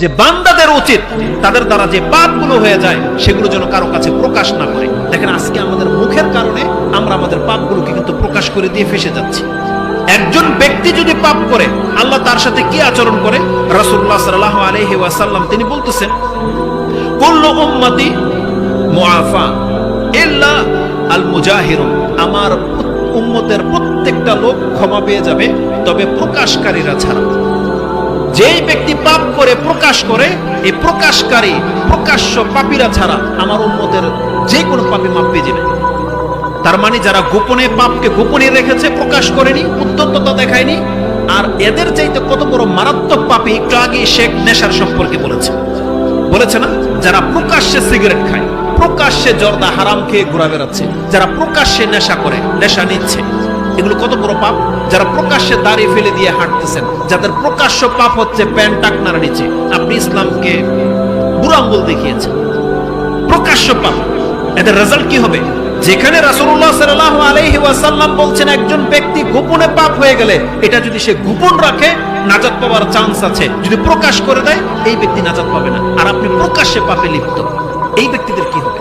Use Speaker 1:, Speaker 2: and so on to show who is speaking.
Speaker 1: যে বান্দাদের উচিত তাদের দ্বারা যে পাপগুলো হয়ে যায় সেগুলো যেন কারো কাছে প্রকাশ না করে। দেখেন আজকে আমাদের মুখের কারণে আমরা আমাদের পাপগুলোকে কিন্তু প্রকাশ করে দিয়ে ফেসে যাচ্ছি। একজন ব্যক্তি যদি পাপ করে আল্লাহ তার সাথে কি আচরণ করে? রাসূলুল্লাহ সাল্লাল্লাহু আলাইহি ওয়াসাল্লাম তিনি বলতেছেন, কুল্লু উম্মতি মুআফা ইল্লা আল মুজাহিরুন, আমার উম্মতের প্রত্যেকটা লোক ক্ষমা পেয়ে যাবে তবে প্রকাশকারীরা ছাড়া। যেই ব্যক্তি পাপ করে প্রকাশ করে, এই প্রকাশকারী প্রকাশ্য পাপীরা ছাড়া আমার উম্মতের যে কোনো পাপী মাপ পেয়ে যাবে। তার মানে যারা গোপনে পাপকে গোপনে রেখেছে, প্রকাশ করেনি, উদ্যততা দেখায়নি, আর এদের চাইতে কত বড় মারাত্মক পাপী একটু আগে শেখ নেশার সম্পর্কে বলেছে না, যারা প্রকাশ্যে সিগারেট খায়, প্রকাশ্যে জর্দা হারাম খেয়ে ঘোরা বেড়াচ্ছে, যারা প্রকাশ্যে নেশা করে, নেশা নিচ্ছে, এগুলো কত বড় পাপ। যারা প্রকাশ্যে দাড়ি ফেলে দিয়ে হাঁটতেছেন, যাদের প্রকাশ্য পাপ হচ্ছে প্যান্ট টাকনার নিচে, আপনি ইসলামকে বুড়ো আঙ্গুল দেখিয়েছেন, প্রকাশ্য পাপ। এদের রেজাল্ট কি হবে? যেখানে রাসূলুল্লাহ সাল্লাল্লাহু আলাইহি ওয়াসাল্লাম বলছেন একজন ব্যক্তি গোপনে পাপ হয়ে গেলে এটা যদি সে গোপন রাখে নাজাত পাওয়ার চান্স আছে, যদি প্রকাশ করে দেয় এই ব্যক্তি নাজাত পাবে না। আর আপনি প্রকাশ্যে পাপে লিপ্ত, এই ব্যক্তিদের কি হবে?